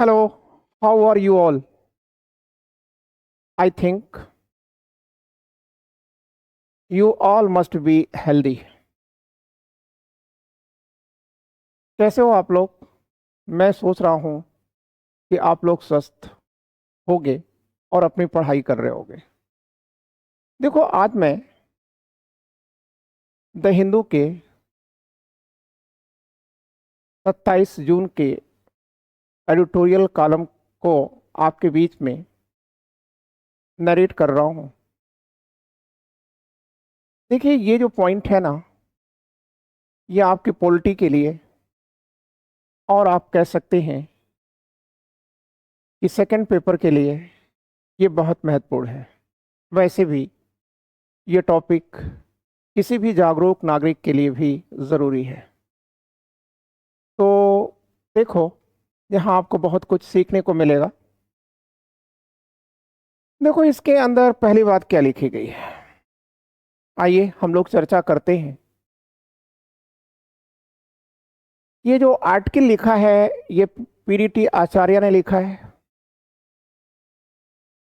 Hello, how are you all? I think you all must be healthy. कैसे हो आप लोग? मैं सोच रहा हूँ कि आप लोग स्वस्थ होगे और अपनी पढ़ाई कर रहे होगे। देखो, आज मैं द हिंदू के 27 जून के एडिटोरियल कॉलम को आपके बीच में नरेट कर रहा हूँ। देखिए, ये जो पॉइंट है ना, ये आपकी पॉलिटी के लिए और आप कह सकते हैं कि सेकंड पेपर के लिए ये बहुत महत्वपूर्ण है। वैसे भी ये टॉपिक किसी भी जागरूक नागरिक के लिए भी ज़रूरी है। तो देखो, यहाँ आपको बहुत कुछ सीखने को मिलेगा। देखो, इसके अंदर पहली बात क्या लिखी गई है, आइए हम लोग चर्चा करते हैं। ये जो आर्टिकल लिखा है, ये पीडीटी आचार्य ने लिखा है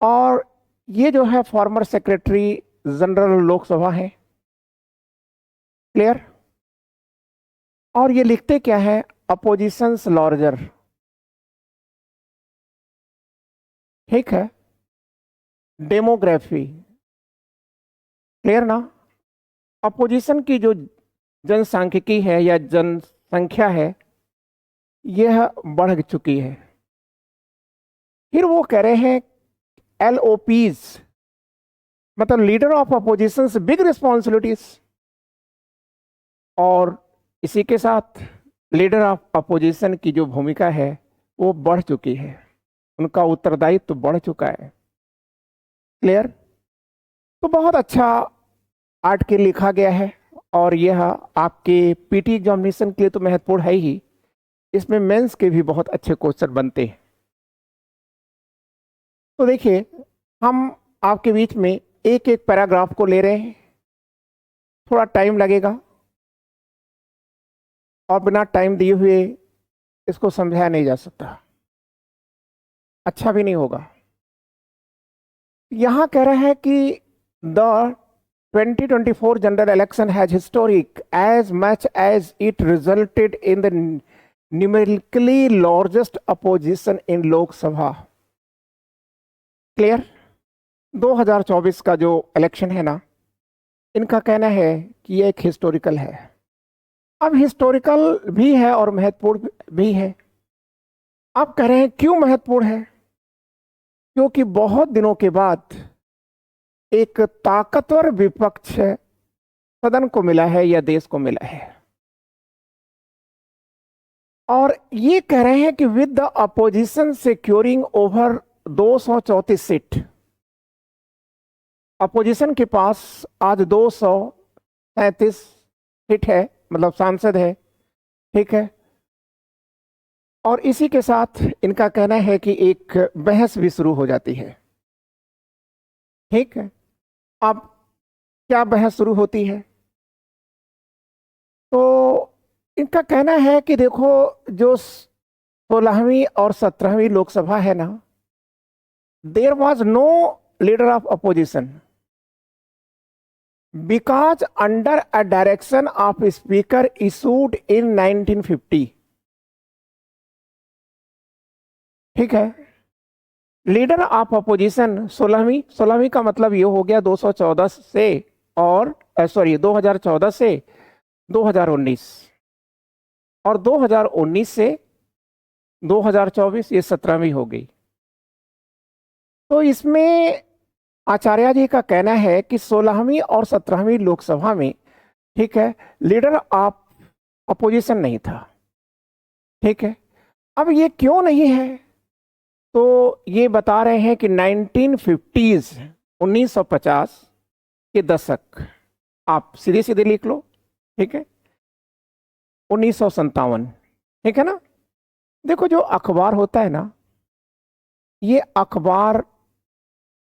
और ये जो है फॉर्मर सेक्रेटरी जनरल लोकसभा है। क्लियर? और ये लिखते क्या है, अपोजिशंस लॉर्जर। ठीक है, डेमोग्राफी। क्लियर ना? अपोजिशन की जो जनसांख्यिकी है या जनसंख्या है, यह बढ़ चुकी है। फिर वो कह रहे हैं एलओपीज मतलब leader of opposition big responsibilities, और इसी के साथ लीडर ऑफ अपोजिशन की जो भूमिका है वो बढ़ चुकी है, उनका उत्तरदायित्व तो बढ़ चुका है। क्लियर? तो बहुत अच्छा आर्टिकल लिखा गया है और यह आपके पीटी एग्जामिनेशन के लिए तो महत्वपूर्ण है ही, इसमें मेंस के भी बहुत अच्छे क्वेश्चन बनते हैं। तो देखिए, हम आपके बीच में एक एक पैराग्राफ को ले रहे हैं, थोड़ा टाइम लगेगा और बिना टाइम दिए हुए इसको समझाया नहीं जा सकता, अच्छा भी नहीं होगा। यहां कह रहे हैं कि the 2024 general election has historic as much as it resulted in the numerically largest opposition in Lok Sabha. Clear? 2024 का जो इलेक्शन है ना, इनका कहना है कि ये एक हिस्टोरिकल है। अब हिस्टोरिकल भी है और महत्वपूर्ण भी है। आप कह रहे हैं क्यों महत्वपूर्ण है? क्योंकि बहुत दिनों के बाद एक ताकतवर विपक्ष सदन को मिला है या देश को मिला है, और ये कह रहे हैं कि with the opposition securing over 234 seat, opposition के पास आज 237 सीट है, मतलब सांसद है। ठीक है, और इसी के साथ इनका कहना है कि एक बहस भी शुरू हो जाती है। ठीक है, अब क्या बहस शुरू होती है? तो इनका कहना है कि देखो, जो 16वीं और 17वीं लोकसभा है ना, there was no leader of opposition because under a direction of speaker issued in 1950। ठीक है, लीडर ऑफ अपोजिशन 16वीं का मतलब ये हो गया 214 से, और सॉरी 2014 से 2019, और 2019 से 2024 ये 17वीं हो गई। तो इसमें आचार्य जी का कहना है कि 16वीं और 17वीं लोकसभा में, ठीक है, लीडर ऑफ अपोजिशन नहीं था। ठीक है, अब ये क्यों नहीं है? तो ये बता रहे हैं कि 1950s 1950 के दशक, आप सीधे सीधे लिख लो। ठीक है, 1957। ठीक है ना? देखो, जो अखबार होता है ना, ये अखबार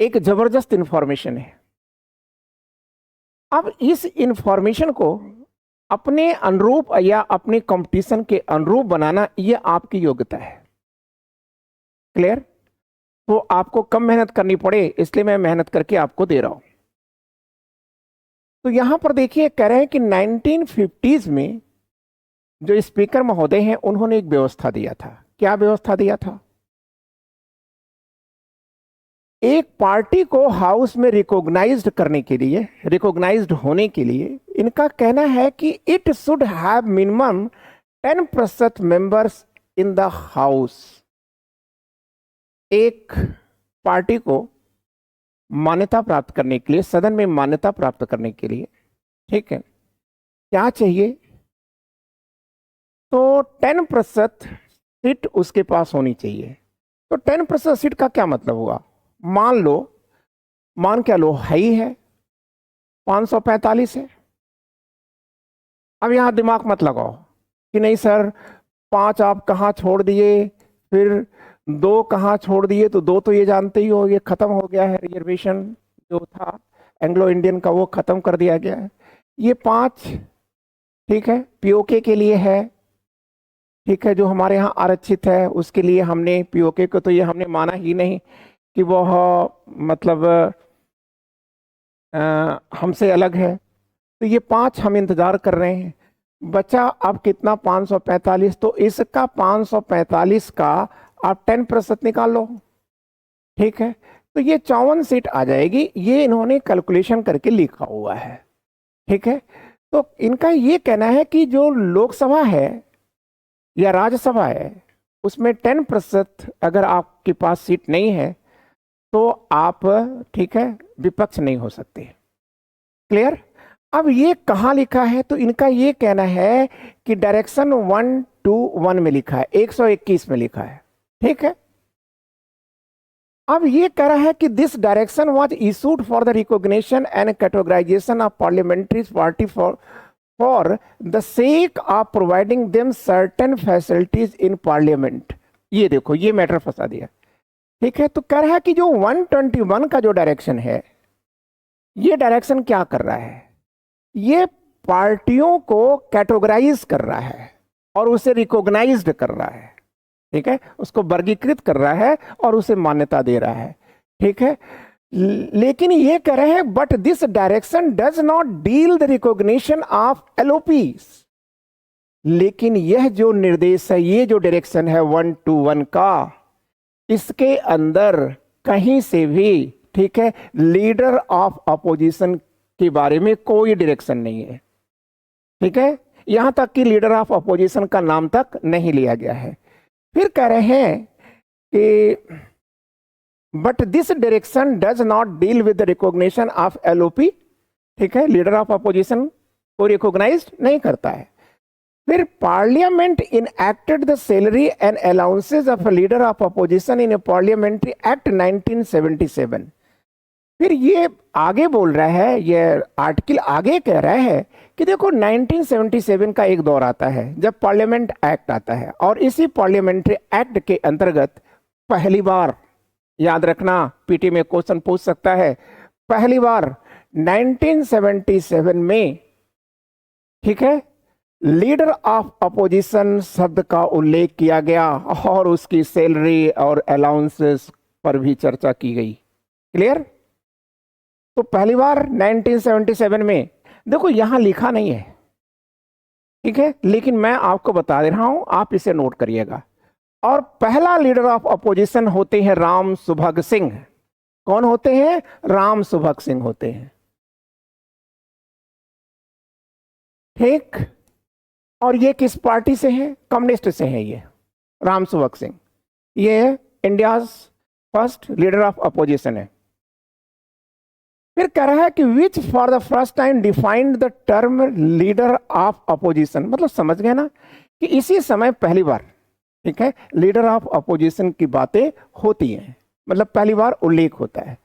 एक जबरदस्त इंफॉर्मेशन है। अब इस इंफॉर्मेशन को अपने अनुरूप या अपने कंपटीशन के अनुरूप बनाना, ये आपकी योग्यता है। क्लियर? तो आपको कम मेहनत करनी पड़े इसलिए मैं मेहनत करके आपको दे रहा हूं। तो यहां पर देखिए कह रहे हैं कि 1950s में जो स्पीकर महोदय हैं उन्होंने एक व्यवस्था दिया था। क्या व्यवस्था दिया था? एक पार्टी को हाउस में रिकॉग्नाइज्ड करने के लिए, रिकॉग्नाइज्ड होने के लिए इनका कहना है कि it should have minimum 10% members in the house. एक पार्टी को मान्यता प्राप्त करने के लिए, सदन में मान्यता प्राप्त करने के लिए, ठीक है, क्या चाहिए? तो 10% सीट उसके पास होनी चाहिए। तो 10% सीट का क्या मतलब हुआ? मान लो, मान क्या लो, हाई है 545 है। अब यहां दिमाग मत लगाओ कि नहीं सर 5 आप कहाँ छोड़ दिए, फिर 2 कहाँ छोड़ दिए। तो 2 तो ये जानते ही हो, ये खत्म हो गया है, रिजर्वेशन जो था एंग्लो इंडियन का वो खत्म कर दिया गया है। ये 5 ठीक है पीओके के लिए है, ठीक है, जो हमारे यहाँ आरक्षित है उसके लिए हमने पीओके को तो ये हमने माना ही नहीं कि वह मतलब हमसे अलग है। तो ये 5 हम इंतजार कर रहे हैं। बचा अब कितना? 545। तो इसका 545 का आप 10% निकाल लो, ठीक है, तो ये 54 सीट आ जाएगी। ये इन्होंने कैलकुलेशन करके लिखा हुआ है, ठीक है। तो इनका ये कहना है कि जो लोकसभा है या राज्यसभा है उसमें 10% अगर आपके पास सीट नहीं है तो आप, ठीक है, विपक्ष नहीं हो सकते। क्लियर? अब ये कहाँ लिखा है? तो इनका ये कहना है कि डायरेक्शन 121 में लिखा है, 121 में लिखा है, ठीक है। अब ये कह रहा है कि this direction was issued for the recognition and categorization of parliamentary party for the sake of providing them certain facilities in parliament. ये देखो, ये मैटर फंसा दिया, ठीक है। तो कह रहा है कि जो 121 का जो डायरेक्शन है, ये डायरेक्शन क्या कर रहा है? ये पार्टियों को कैटेगराइज कर रहा है और उसे रिकॉग्नाइज्ड कर रहा है, ठीक है, उसको वर्गीकृत कर रहा है और उसे मान्यता दे रहा है, ठीक है। लेकिन ये कह रहे हैं but this direction does not deal the recognition of LOPs. लेकिन यह जो निर्देश है, ये जो डायरेक्शन है 121 का, इसके अंदर कहीं से भी, ठीक है, लीडर ऑफ अपोजिशन के बारे में कोई डायरेक्शन नहीं है, ठीक है। यहां तक कि लीडर ऑफ अपोजिशन का नाम तक नहीं लिया गया है। फिर कह रहे हैं कि but this direction does not deal with the recognition of LOP, ठीक है, लीडर ऑफ अपोजिशन को रिकॉग्नाइज नहीं करता है। फिर parliament enacted the salary and allowances of leader of opposition in A parliamentary act 1977। फिर ये आगे बोल रहा है, ये आर्टिकल आगे कह रहा है कि देखो 1977 का एक दौर आता है जब पार्लियामेंट एक्ट आता है, और इसी पार्लियामेंट्री एक्ट के अंतर्गत पहली बार, याद रखना पीटी में क्वेश्चन पूछ सकता है, पहली बार 1977 में, ठीक है, लीडर ऑफ अपोजिशन शब्द का उल्लेख किया गया और उसकी सैलरी और अलाउंसेस पर भी चर्चा की गई। क्लियर? तो पहली बार 1977 में, देखो यहां लिखा नहीं है, ठीक है, लेकिन मैं आपको बता दे रहा हूं, आप इसे नोट करिएगा। और पहला लीडर ऑफ अपोजिशन होते हैं राम सुभग सिंह। कौन होते हैं? राम सुभग सिंह होते हैं, ठीक। और ये किस पार्टी से है? कम्युनिस्ट से है ये राम सुभग सिंह। ये India's first leader of opposition है। फिर कह रहा है कि which for the first time defined the term leader of opposition. मतलब समझ गए ना कि इसी समय पहली बार, ठीक है, लीडर ऑफ अपोजिशन की बातें होती हैं, मतलब पहली बार उल्लेख होता है।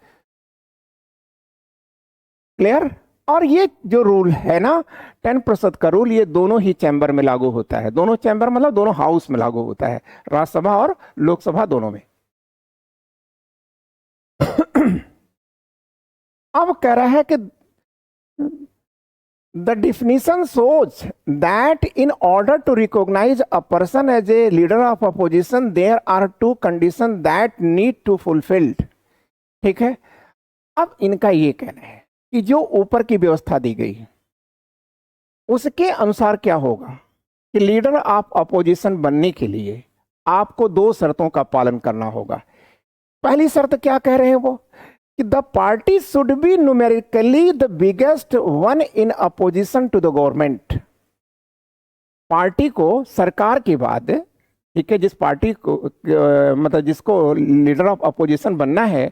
क्लियर? और ये जो रूल है ना 10% का रूल, ये दोनों ही चैम्बर में लागू होता है। दोनों चैम्बर मतलब दोनों हाउस में लागू होता है, राज्यसभा और लोकसभा दोनों में। अब कह रहा है कि The definition shows that in order to recognize a person as a leader of opposition, there are two conditions that need to fulfilled. ठीक है, अब इनका ये कहना है कि जो ऊपर की व्यवस्था दी गई उसके अनुसार क्या होगा कि लीडर ऑफ अपोजिशन बनने के लिए आपको दो शर्तों का पालन करना होगा। पहली शर्त क्या कह रहे हैं वो कि the party should be numerically the biggest one in opposition to the government. Party को सरकार के बाद, ठीक है, जिस पार्टी को मतलब जिसको लीडर ऑफ अपोजिशन बनना है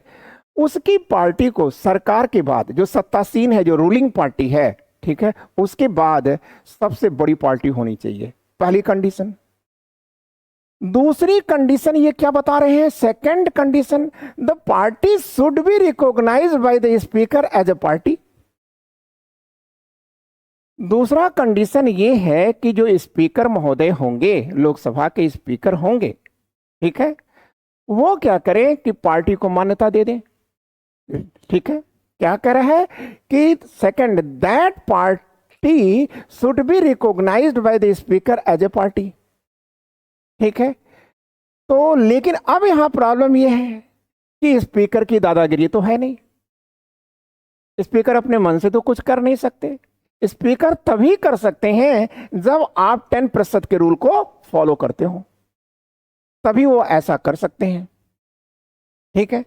उसकी पार्टी को सरकार के बाद, जो सत्तासीन है, जो रूलिंग पार्टी है, ठीक है, उसके बाद सबसे बड़ी पार्टी होनी चाहिए, पहली कंडीशन। दूसरी कंडीशन ये क्या बता रहे हैं, second condition, the party should be recognized by the speaker as a party. दूसरा कंडीशन ये है कि जो स्पीकर महोदय होंगे, लोकसभा के स्पीकर होंगे, ठीक है, वो क्या करें कि पार्टी को मान्यता दे दें। ठीक है, क्या कह रहा है कि second, that party should be recognized by the speaker as a party. ठीक है, तो लेकिन अब यहां प्रॉब्लम यह है कि स्पीकर की दादागिरी तो है नहीं, स्पीकर अपने मन से तो कुछ कर नहीं सकते। स्पीकर तभी कर सकते हैं जब आप 10% के रूल को फॉलो करते हो, तभी वो ऐसा कर सकते हैं। ठीक है,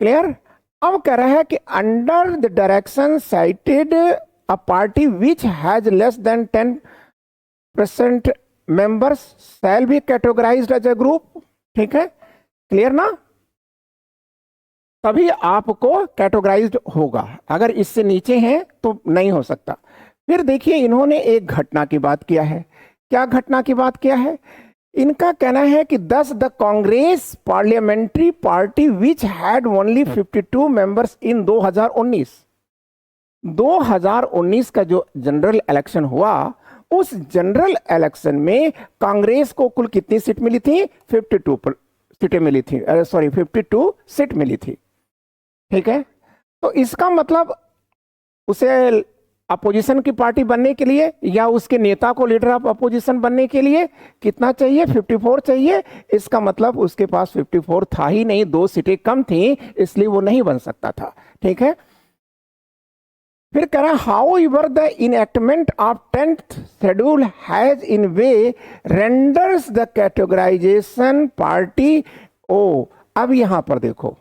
क्लियर। अब कह रहा है कि under the direction cited a party which has less than 10% members shall be categorized as a group. ठीक है, क्लियर ना, तभी आपको कैटेगराइज्ड होगा, अगर इससे नीचे हैं तो नहीं हो सकता। फिर देखिए इन्होंने एक घटना की बात किया है। क्या घटना की बात किया है, इनका कहना है कि 10 the Congress parliamentary party which had only 52 members in 2019 का जो जनरल इलेक्शन हुआ, उस जनरल इलेक्शन में कांग्रेस को कुल कितनी सीट मिली थी, 52 सीटें मिली थी, सॉरी 52 सीट मिली थी। ठीक है, तो इसका मतलब उसे अपोजिशन की पार्टी बनने के लिए या उसके नेता को लीडर ऑफ अपोजिशन बनने के लिए कितना चाहिए, 54 चाहिए। इसका मतलब उसके पास 54 था ही नहीं, 2 सीटें कम थी, इसलिए वो नहीं बन सकता था। ठीक है, फिर कह रहा however the enactment of 10th schedule has in way renders the categorisation party. ओ, अब यहां पर देखो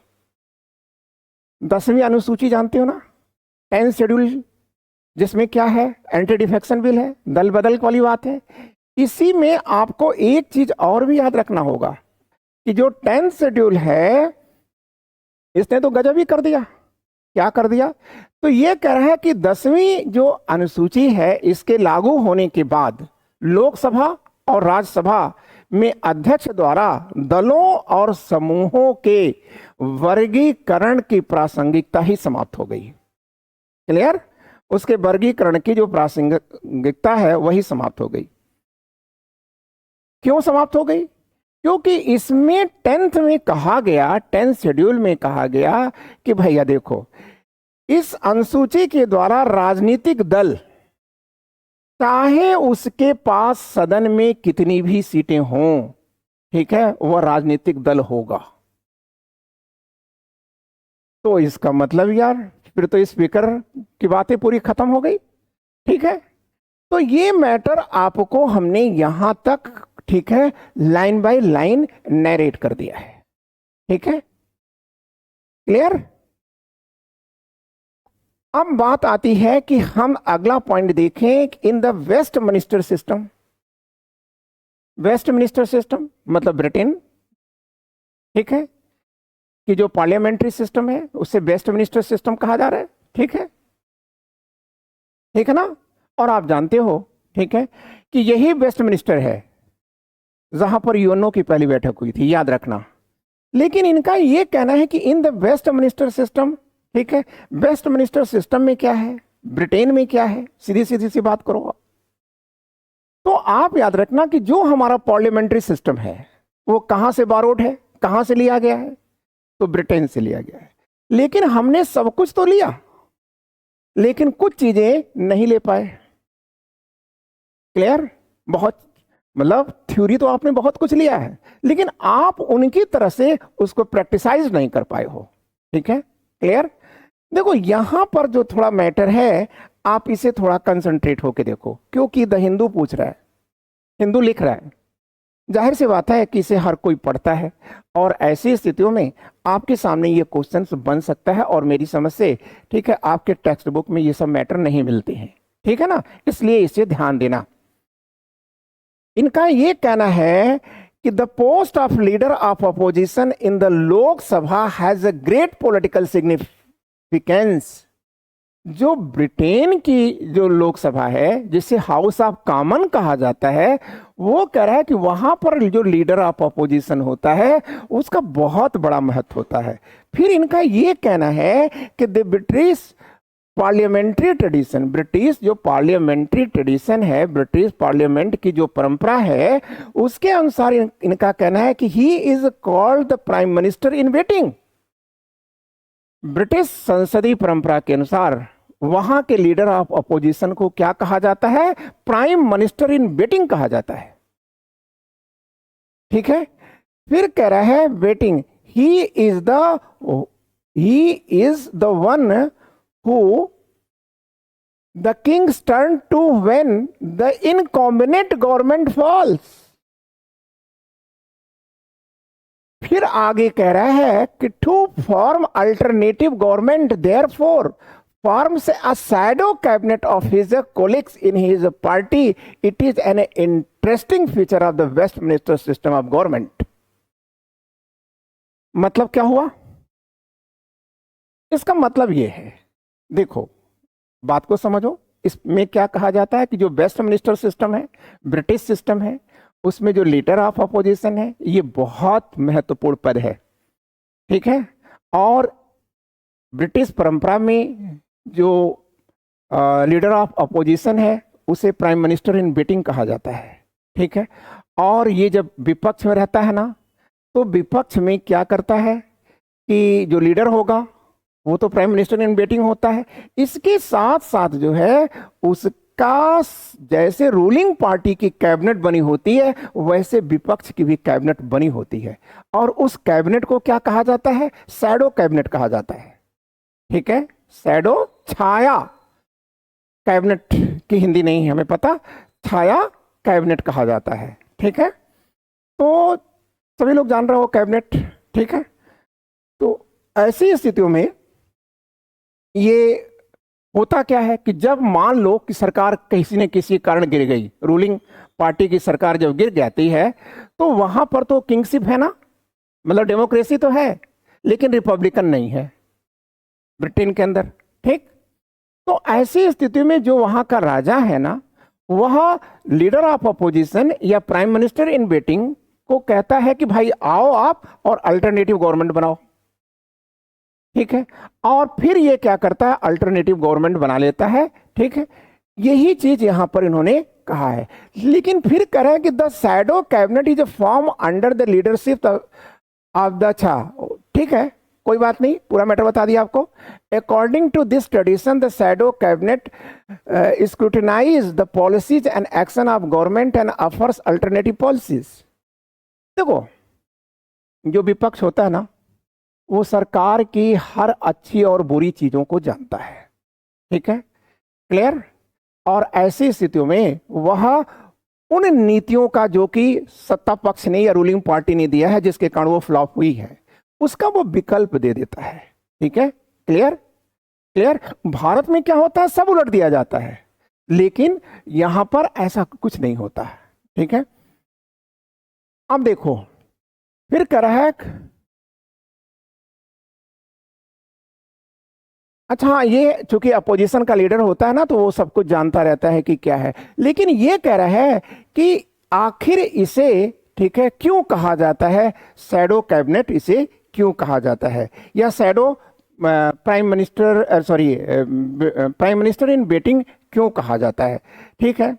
10वीं अनुसूची जानते हो ना, 10th शेड्यूल, जिसमें क्या है, एंटी डिफेक्शन बिल है, दल बदल वाली बात है। इसी में आपको एक चीज और भी याद रखना होगा कि जो 10th शेड्यूल है इसने तो गजब ही कर दिया। क्या कर दिया, तो ये कह रहा है कि 10वीं जो अनुसूची है इसके लागू होने के बाद लोकसभा और राज्यसभा में अध्यक्ष द्वारा दलों और समूहों के वर्गीकरण की प्रासंगिकता ही समाप्त हो गई। क्लियर, उसके वर्गीकरण की जो प्रासंगिकता है वही समाप्त हो गई। क्यों समाप्त हो गई, क्योंकि इसमें 10th में कहा गया, 10th शेड्यूल में कहा गया कि भैया देखो, इस अनुसूची के द्वारा राजनीतिक दल चाहे उसके पास सदन में कितनी भी सीटें हों, ठीक है, वह राजनीतिक दल होगा। तो इसका मतलब यार फिर तो स्पीकर की बातें पूरी खत्म हो गई। ठीक है, तो ये मैटर आपको हमने यहां तक, ठीक है, लाइन बाय लाइन नरेट कर दिया है। ठीक है, क्लियर। अब बात आती है कि हम अगला पॉइंट देखें, in the Westminster system. Westminster system मतलब ब्रिटेन, ठीक है, कि जो पार्लियामेंट्री सिस्टम है उसे वेस्टमिनिस्टर सिस्टम कहा जा रहा है। ठीक है, ठीक है ना, और आप जानते हो, ठीक है, कि यही वेस्टमिनिस्टर है जहां पर यूएनओ की पहली बैठक हुई थी, याद रखना। लेकिन इनका यह कहना है कि इन द वेस्टमिनिस्टर सिस्टम, ठीक है, वेस्टमिनिस्टर सिस्टम में क्या है, ब्रिटेन में क्या है, सीधी सीधी सी बात करो। तो आप याद रखना कि जो हमारा पार्लियामेंट्री सिस्टम है वो कहां से बारोड है, कहां से लिया गया है, तो ब्रिटेन से लिया गया है। लेकिन हमने सब कुछ तो लिया, लेकिन कुछ चीजें नहीं ले पाए। क्लियर? बहुत, मतलब थ्योरी तो आपने बहुत कुछ लिया है, लेकिन आप उनकी तरह से उसको प्रैक्टिसाइज नहीं कर पाए हो। ठीक है? क्लियर? देखो यहां पर जो थोड़ा मैटर है, आप इसे थोड़ा कंसंट्रेट होके देखो, क्योंकि द हिंदू पूछ रहा है, हिंदू लिख रहा है, जाहिर सी बात है कि इसे हर कोई पढ़ता है, और ऐसी स्थितियों में आपके सामने ये क्वेश्चंस बन सकता है, और मेरी समझ से, ठीक है, आपके टेक्स्ट बुक में ये सब मैटर नहीं मिलते हैं। ठीक है ना? इसलिए इसे ध्यान देना। इनका ये कहना है कि the post of leader of opposition in the Lok Sabha has a great political significance. जो ब्रिटेन की जो लोकसभा है, जिसे हाउस ऑफ कॉमन कहा जाता है, वो कह रहा है कि वहां पर जो लीडर ऑफ अपोजिशन होता है उसका बहुत बड़ा महत्व होता है। फिर इनका ये कहना है कि the British parliamentary tradition, British जो पार्लियामेंट्री ट्रेडिशन है, ब्रिटिश पार्लियामेंट की जो परंपरा है, उसके अनुसार इनका कहना है कि he is called the prime minister in waiting. British संसदीय परंपरा के अनुसार वहां के लीडर ऑफ अपोजिशन को क्या कहा जाता है? प्राइम मिनिस्टर इन वेटिंग कहा जाता है। ठीक है? फिर कह रहा है waiting, he is the one who the kings turn to when the incumbent government falls. फिर आगे कह रहा है कि to form alternative government therefore forms a shadow cabinet of his colleagues in his party. It is an interesting feature of the Westminster system of government. मतलब क्या हुआ? इसका मतलब यह है, देखो बात को समझो, इसमें क्या कहा जाता है कि जो वेस्टमिनिस्टर सिस्टम है, ब्रिटिश सिस्टम है, उसमें जो लीडर ऑफ अपोजिशन है ये बहुत महत्वपूर्ण पद है। ठीक है? और ब्रिटिश परंपरा में जो लीडर ऑफ अपोजिशन है उसे प्राइम मिनिस्टर इन वेटिंग कहा जाता है। ठीक है? और ये जब विपक्ष में रहता है ना, तो विपक्ष में क्या करता है कि जो लीडर होगा वो तो प्राइम मिनिस्टर इन वेटिंग होता है, इसके साथ साथ जो है उसका जैसे रूलिंग पार्टी की कैबिनेट बनी होती है, वैसे विपक्ष की भी कैबिनेट बनी होती है, और उस कैबिनेट को क्या कहा जाता है? शैडो कैबिनेट कहा जाता है। ठीक है? शैडो, छाया कैबिनेट की हिंदी नहीं है हमें पता, छाया कैबिनेट कहा जाता है। ठीक है? तो सभी लोग जान रहे हो कैबिनेट। ठीक है? तो ऐसी स्थितियों में ये होता क्या है कि जब मान लो कि सरकार किसी न किसी कारण गिर गई, रूलिंग पार्टी की सरकार जब गिर जाती है, तो वहां पर तो किंगशिप है ना, मतलब डेमोक्रेसी तो है, लेकिन रिपब्लिकन नहीं है ब्रिटेन के अंदर। ठीक? तो ऐसी स्थिति में जो वहां का राजा है ना, वह लीडर ऑफ अपोजिशन या प्राइम मिनिस्टर इन वेटिंग को कहता है कि भाई आओ आप और अल्टरनेटिव गवर्नमेंट बनाओ। ठीक है? और फिर ये क्या करता है? अल्टरनेटिव गवर्नमेंट बना लेता है। ठीक है? यही चीज यहां पर इन्होंने कहा है, लेकिन फिर कह रहे हैं कि the shadow cabinet is a form under the leadership of the अच्छा। ठीक है, कोई बात नहीं, पूरा मैटर बता दिया आपको। According to this tradition the shadow cabinet scrutinize the policies and action of government and offers alternative policies. देखो जो विपक्ष होता है ना, वो सरकार की हर अच्छी और बुरी चीजों को जानता है। ठीक है? क्लियर? और ऐसी स्थितियों में वह उन नीतियों का जो कि सत्ता पक्ष ने या रूलिंग पार्टी ने दिया है, जिसके कारण वो फ्लॉप हुई है, उसका वो विकल्प दे देता है। ठीक है? क्लियर? क्लियर? भारत में क्या होता है? सब उलट दिया जाता है, लेकिन यहां पर ऐसा कुछ नहीं होता है। ठीक है? अब देखो फिर कह रहा है, अच्छा हाँ, ये चूंकि अपोजिशन का लीडर होता है ना, तो वो सब कुछ जानता रहता है कि क्या है, लेकिन ये कह रहा है कि आखिर इसे, ठीक है, क्यों कहा जाता है शैडो कैबिनेट, इसे क्यों कहा जाता है, या shadow prime minister, sorry prime minister in waiting क्यों कहा जाता है। ठीक है?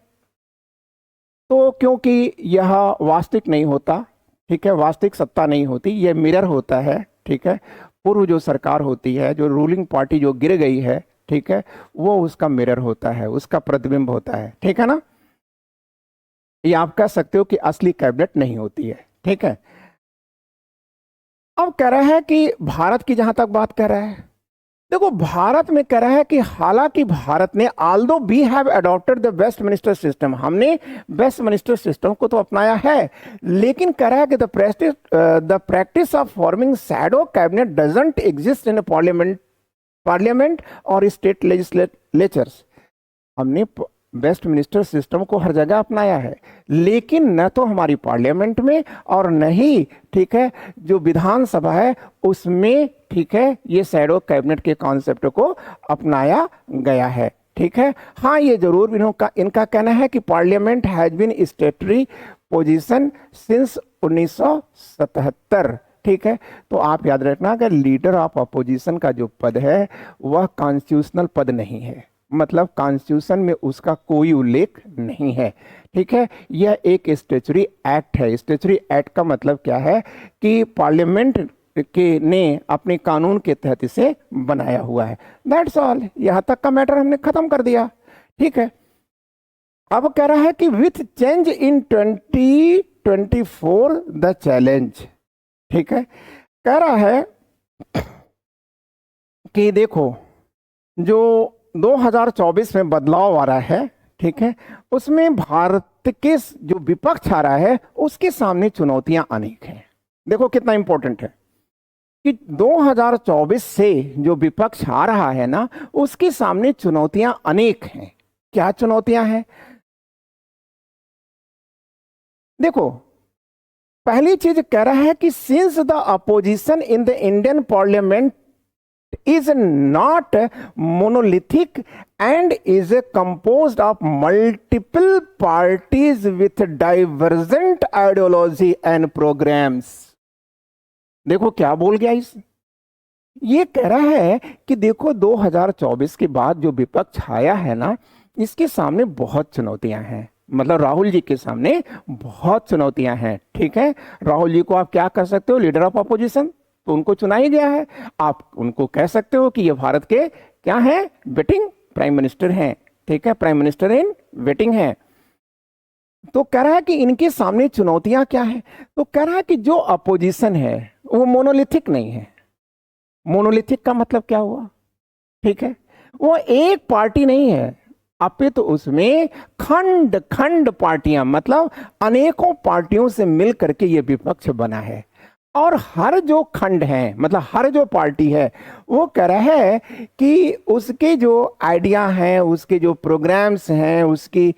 तो क्योंकि यह वास्तविक नहीं होता। ठीक है? वास्तविक सत्ता नहीं होती, यह मिरर होता है। ठीक है? पूर्व जो सरकार होती है, जो रूलिंग पार्टी जो गिर गई है, ठीक है, वो उसका मिरर होता है, उसका प्रतिबिंब होता है, ठीक है ना। ये आप कह सकते हो कि असली कैबिनेट नहीं होती है, ठीक है। अब कह रहा है कि भारत की जहां तक बात कर रहा है, देखो भारत में कह रहा है कि हालांकि भारत ने although we have adopted the Westminster system, हमने वेस्ट मिनिस्टर सिस्टम को तो अपनाया है, लेकिन कह रहा है कि the practice of forming shadow cabinet doesn't exist in parliament और स्टेट लेजिस्लेचर्स। हमने वेस्ट मिनिस्टर सिस्टम को हर जगह अपनाया है, लेकिन न तो हमारी पार्लियामेंट में और न ही, ठीक है, जो विधानसभा है उसमें, ठीक है, ये शैडो कैबिनेट के कॉन्सेप्ट को अपनाया गया है, ठीक है। हाँ, ये जरूर इनका कहना है कि parliament has been statutory position since 1977, ठीक है। तो आप याद रखना कि लीडर ऑफ अपोजिशन का जो पद है वह कॉन्स्टिट्यूशनल पद नहीं है, मतलब कॉन्स्टिट्यूशन में उसका कोई उल्लेख नहीं है, ठीक है। यह एक स्टैट्यूटरी एक्ट है। स्टैट्यूटरी एक्ट का मतलब क्या है कि पार्लियामेंट के ने अपने कानून के तहत इसे बनाया हुआ है। दैट्स ऑल, यहां तक का मैटर हमने खत्म कर दिया, ठीक है। अब कह रहा है कि with change in 2024 the challenge, ठीक है। कह रहा है कि देखो जो 2024 में बदलाव आ रहा है, ठीक है, उसमें भारत के जो विपक्ष आ रहा है उसके सामने चुनौतियां अनेक हैं। देखो कितना इंपॉर्टेंट है कि 2024 से जो विपक्ष आ रहा है ना, उसके सामने चुनौतियां अनेक हैं। क्या चुनौतियां हैं? देखो, पहली चीज कह रहा है कि since the opposition in the Indian parliament is not monolithic and is composed of multiple parties with divergent ideology and programs। देखो क्या बोल गया इस, ये कह रहा है कि देखो 2024 के बाद जो विपक्ष आया है ना, इसके सामने बहुत चुनौतियां हैं, मतलब राहुल जी के सामने बहुत चुनौतियां हैं, ठीक है। राहुल जी को आप क्या कर सकते हो, लीडर ऑफ अपोजिशन, तो उनको चुना ही गया है। आप उनको कह सकते हो कि ये भारत के क्या है, वेटिंग प्राइम मिनिस्टर हैं, ठीक है, प्राइम मिनिस्टर इन वेटिंग है। तो कह रहा है कि इनके सामने चुनौतियां क्या है, तो कह रहा है कि जो अपोजिशन है वो मोनोलिथिक नहीं है। मोनोलिथिक का मतलब क्या हुआ, ठीक है, वो एक पार्टी नहीं है, अपितु तो उसमें खंड खंड पार्टियां, मतलब अनेकों पार्टियों से मिल करके ये विपक्ष बना है। और हर जो खंड है, मतलब हर जो पार्टी है, वो कह रहा है कि उसके जो आइडिया हैं, उसके जो प्रोग्राम्स हैं, उसकी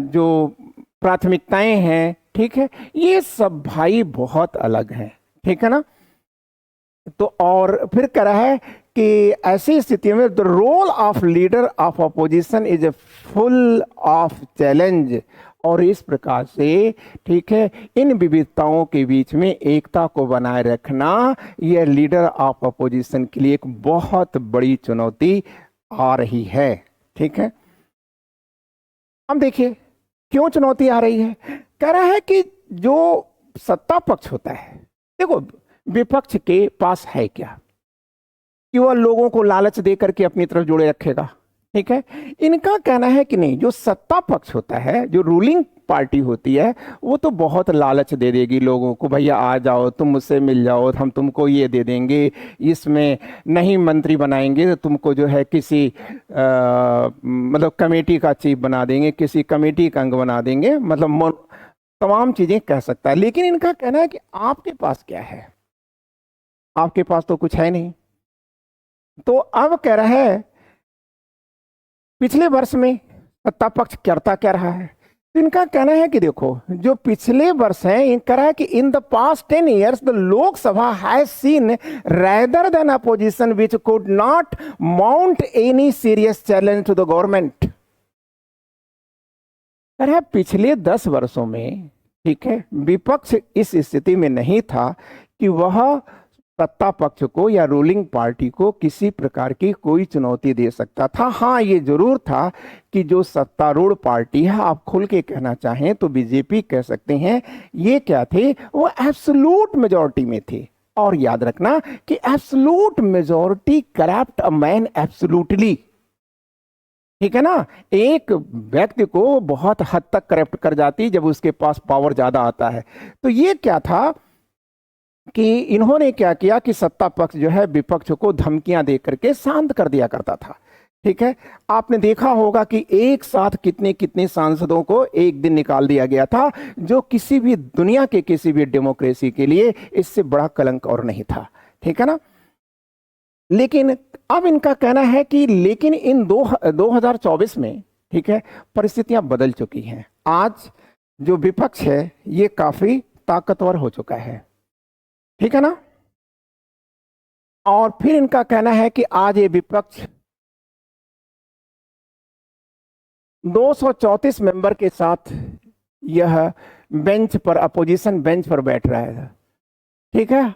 जो प्राथमिकताएं हैं, ठीक है, ये सब भाई बहुत अलग हैं, ठीक है ना। तो और फिर कह रहा है कि ऐसी स्थिति में the role of leader of opposition is a full of challenge, और इस प्रकार से, ठीक है, इन विविधताओं के बीच में एकता को बनाए रखना यह लीडर ऑफ अपोजिशन के लिए एक बहुत बड़ी चुनौती आ रही है, ठीक है। अब देखिए क्यों चुनौती आ रही है। कह रहा है कि जो सत्ता पक्ष होता है, देखो विपक्ष के पास है क्या कि वह लोगों को लालच दे करके अपनी तरफ जोड़े रखेगा, ठीक है। इनका कहना है कि नहीं, जो सत्ता पक्ष होता है, जो रूलिंग पार्टी होती है, वो तो बहुत लालच दे देगी लोगों को, भैया आ जाओ, तुम मुझसे मिल जाओ, हम तुमको ये दे देंगे, इसमें नहीं मंत्री बनाएंगे तो तुमको जो है किसी मतलब कमेटी का चीफ बना देंगे, किसी कमेटी का अंग बना देंगे, मतलब तमाम चीजें कह सकता है। लेकिन इनका कहना है कि आपके पास क्या है, आपके पास तो कुछ है नहीं। तो अब कह रहा है पिछले वर्ष में सत्ता पक्ष करता क्या रहा है, तो इनका कहना है कि देखो जो पिछले वर्ष है, इनका रहा है कि in the past 10 years the Lok Sabha has seen rather than opposition which could not mount any serious challenge to the government. कह रहा है पिछले 10 वर्षों में, ठीक है, विपक्ष इस स्थिति में नहीं था कि वह सत्ता पक्ष को या रूलिंग पार्टी को किसी प्रकार की कोई चुनौती दे सकता था। हाँ, ये जरूर था कि जो सत्तारूढ़ पार्टी है, आप खुल के कहना चाहें तो बीजेपी कह सकते हैं, ये क्या थे, वो एब्सोल्यूट मेजॉरिटी में थे और याद रखना कि absolute majority corrupt a man absolutely, ठीक है ना। एक व्यक्ति को बहुत हद तक करप्ट कर जाती जब उसके पास पावर ज्यादा आता है। तो ये क्या था कि इन्होंने क्या किया कि सत्ता पक्ष जो है विपक्ष को धमकियां दे करके शांत कर दिया करता था, ठीक है। आपने देखा होगा कि एक साथ कितने कितने सांसदों को एक दिन निकाल दिया गया था, जो किसी भी दुनिया के किसी भी डेमोक्रेसी के लिए इससे बड़ा कलंक और नहीं था, ठीक है ना। लेकिन अब इनका कहना है कि लेकिन इन 2024 में, ठीक है, परिस्थितियां बदल चुकी हैं। आज जो विपक्ष है ये काफी ताकतवर हो चुका है, ठीक है ना। और फिर इनका कहना है कि आज ये विपक्ष 234 मेंबर के साथ यह बेंच पर, अपोजिशन बेंच पर बैठ रहा है, ठीक है।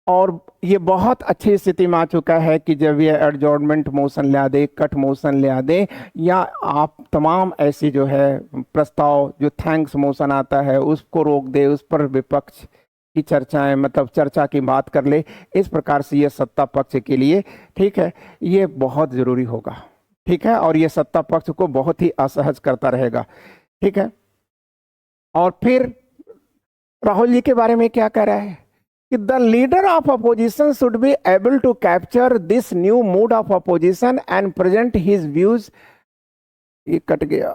और ये बहुत अच्छी स्थिति में आ चुका है कि जब ये एडजॉर्नमेंट मोशन ले दे, कट मोशन ले दे, या आप तमाम ऐसी जो है प्रस्ताव, जो थैंक्स मोशन आता है उसको रोक दे, उस पर विपक्ष की चर्चाएं, मतलब चर्चा की बात कर ले, इस प्रकार से ये सत्ता पक्ष के लिए, ठीक है, ये बहुत जरूरी होगा, ठीक है। और ये सत्ता पक्ष को बहुत ही असहज करता रहेगा, ठीक है। और फिर राहुल जी के बारे में क्या कह रहा है कि the leader of opposition should be able to capture this new mood of opposition and present his views. ये कट गया,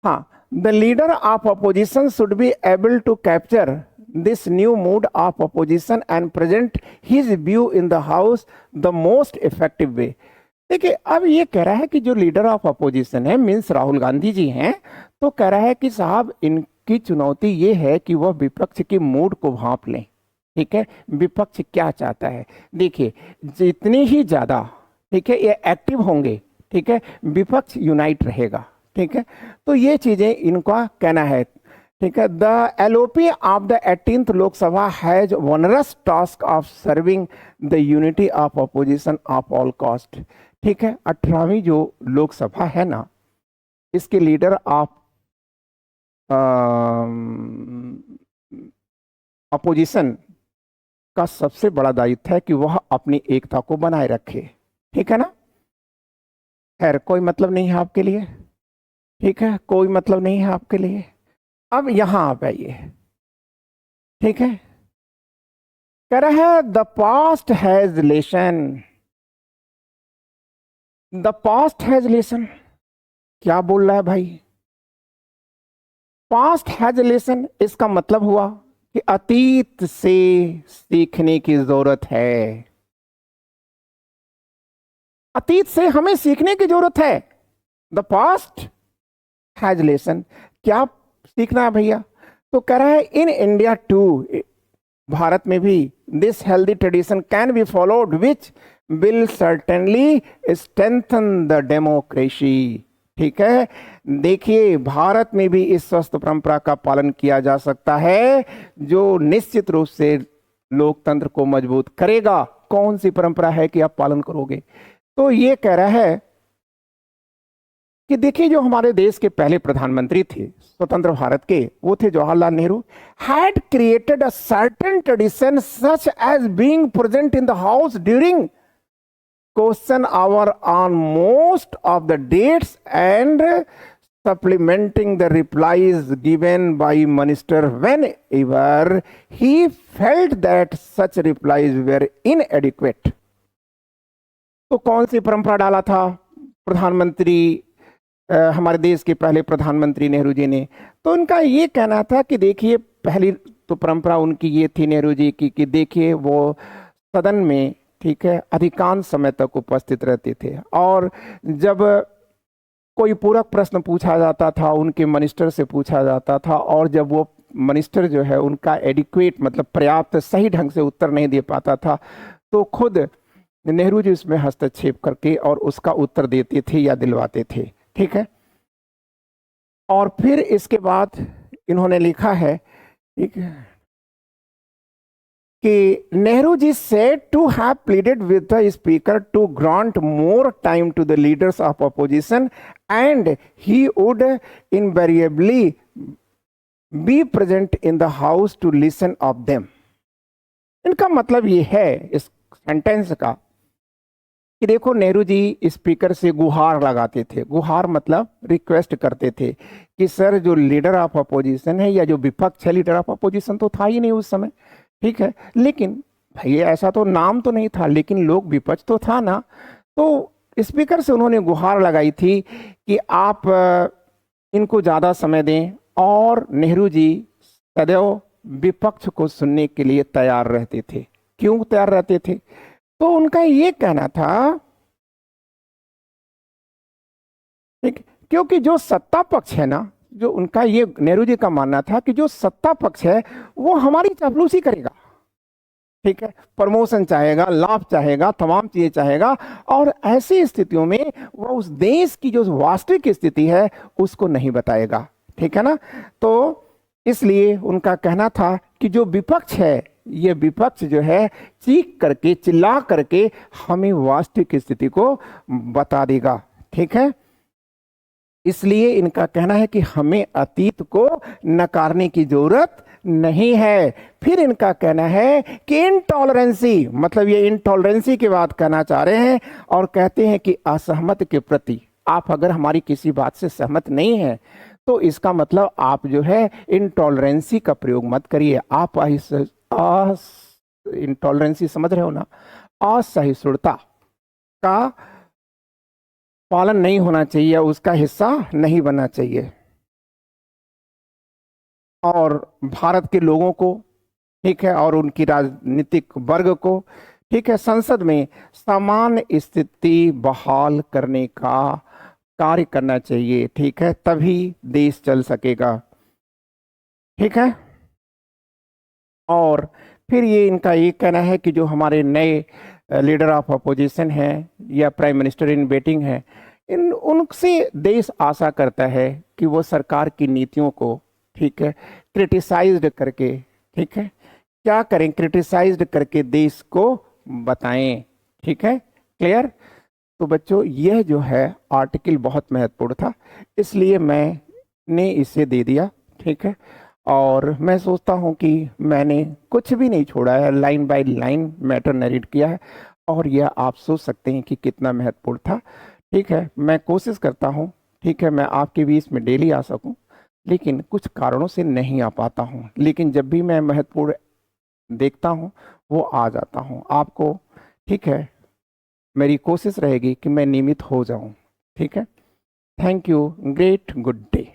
हाँ, the leader of opposition should be able to capture this new mood of opposition and present his view in the house the most effective way. देखिए, अब ये कह रहा है कि जो लीडर ऑफ अपोजिशन है, मीन्स राहुल गांधी जी हैं, तो कह रहा है कि साहब इनकी चुनौती ये है कि वह विपक्ष के मूड को भांप लें, ठीक है, विपक्ष क्या चाहता है। देखिए, जितनी ही ज्यादा, ठीक है, ये एक्टिव होंगे, ठीक है, विपक्ष यूनाइट रहेगा, ठीक है। तो ये चीजें इनका कहना है, ठीक है। The LOP of the 18th Lok Sabha has onerous task of serving the unity of opposition of all cost, ठीक है। 18वीं जो लोकसभा है ना, इसके लीडर ऑफ अपोजिशन का सबसे बड़ा दायित्व है कि वह अपनी एकता को बनाए रखे, ठीक है ना। खैर, कोई मतलब नहीं है आपके लिए, ठीक है, कोई मतलब नहीं है आपके लिए। अब यहां आप आइए, ठीक है। कह रहा है the past has lesson, the past has lesson, क्या बोल रहा है भाई। पास्ट हैज लेसन, इसका मतलब हुआ कि अतीत से सीखने की जरूरत है, अतीत से हमें सीखने की जरूरत है। द पास्ट हैज लेसन, क्या सीखना है भैया। तो कह रहा है इन इंडिया टू, भारत में भी, this healthy tradition can be followed which will certainly strengthen the democracy, ठीक है। देखिए, भारत में भी इस स्वस्थ परंपरा का पालन किया जा सकता है जो निश्चित रूप से लोकतंत्र को मजबूत करेगा। कौन सी परंपरा है कि आप पालन करोगे। तो ये कह रहा है कि देखिए, जो हमारे देश के पहले प्रधानमंत्री थे स्वतंत्र भारत के, वो थे Jawaharlal Nehru, had created a certain tradition such as being present in the house during question hour on most of the dates and supplementing the replies given by minister whenever he felt that such replies were inadequate। तो कौन सी परंपरा डाला था प्रधानमंत्री, हमारे देश के पहले प्रधानमंत्री नेहरू जी ने। तो उनका ये कहना था कि देखिए, पहली तो परंपरा उनकी ये थी नेहरू जी की कि देखिए, वो सदन में, ठीक है, अधिकांश समय तक उपस्थित रहते थे, और जब कोई पूरक प्रश्न पूछा जाता था उनके मिनिस्टर से पूछा जाता था, और जब वो मिनिस्टर जो है उनका एडिक्वेट, मतलब पर्याप्त सही ढंग से उत्तर नहीं दे पाता था, तो खुद नेहरू जी उसमें हस्तक्षेप करके और उसका उत्तर देते थे या दिलवाते थे, ठीक है। और फिर इसके बाद इन्होंने लिखा है, ठीक है, कि Nehru ji said to have pleaded with the speaker to grant more time to the leaders of opposition and he would invariably be present in the house to listen of them. इनका मतलब ये है इस सेंटेंस का कि देखो, नेहरू जी स्पीकर से गुहार लगाते थे। गुहार मतलब रिक्वेस्ट करते थे कि सर, जो लीडर ऑफ अपोजिशन है या जो विपक्ष है, लीडर ऑफ अपोजिशन तो था ही नहीं उस समय, ठीक है, लेकिन भाई ऐसा तो नाम तो नहीं था, लेकिन लोग विपक्ष तो था ना। तो स्पीकर से उन्होंने गुहार लगाई थी कि आप इनको ज़्यादा समय दें, और नेहरू जी सदैव विपक्ष को सुनने के लिए तैयार रहते थे। क्यों तैयार रहते थे? तो उनका ये कहना था, ठीक, क्योंकि जो सत्ता पक्ष है ना, जो उनका ये नेहरू जी का मानना था कि जो सत्ता पक्ष है वो हमारी चापलूसी करेगा, ठीक है, प्रमोशन चाहेगा, लाभ चाहेगा, तमाम चीजें चाहेगा, और ऐसी स्थितियों में वो उस देश की जो वास्तविक स्थिति है उसको नहीं बताएगा, ठीक है ना। तो इसलिए उनका कहना था कि जो विपक्ष है, ये विपक्ष जो है चीख करके, चिल्ला करके हमें वास्तविक स्थिति को बता देगा, ठीक है। इसलिए इनका कहना है कि हमें अतीत को नकारने की जरूरत नहीं है। फिर इनका कहना है कि इनटॉलरेंसी, मतलब ये इनटॉलरेंसी की बात कहना चाह रहे हैं, और कहते हैं कि असहमत के प्रति आप अगर हमारी किसी बात से सहमत नहीं है तो इसका मतलब आप जो है इनटॉलरेंसी का प्रयोग मत करिए। आप इनटॉलरेंसी समझ रहे हो ना, असहिष्णुता का पालन नहीं होना चाहिए, उसका हिस्सा नहीं बनना चाहिए। और भारत के लोगों को, ठीक है, और उनकी राजनीतिक वर्ग को, ठीक है, संसद में समान स्थिति बहाल करने का कार्य करना चाहिए, ठीक है, तभी देश चल सकेगा, ठीक है। और फिर ये इनका ये कहना है कि जो हमारे नए लीडर ऑफ अपोजिशन हैं या प्राइम मिनिस्टर इन वेटिंग हैं, इन उनसे देश आशा करता है कि वो सरकार की नीतियों को, ठीक है, क्रिटिसाइज्ड करके, ठीक है, क्या करें, क्रिटिसाइज्ड करके देश को बताएं, ठीक है, क्लियर। तो बच्चों, यह जो है आर्टिकल बहुत महत्वपूर्ण था, इसलिए मैंने इसे दे दिया, ठीक है। और मैं सोचता हूं कि मैंने कुछ भी नहीं छोड़ा है, line by line matter narrate किया है, और यह आप सोच सकते हैं कि कितना महत्वपूर्ण था, ठीक है। मैं कोशिश करता हूँ, ठीक है, मैं आपके बीच में डेली आ सकूँ, लेकिन कुछ कारणों से नहीं आ पाता हूँ, लेकिन जब भी मैं महत्वपूर्ण देखता हूँ वो आ जाता हूँ आपको, ठीक है। मेरी कोशिश रहेगी कि मैं नियमित हो जाऊँ, ठीक है। Thank you, great, good day.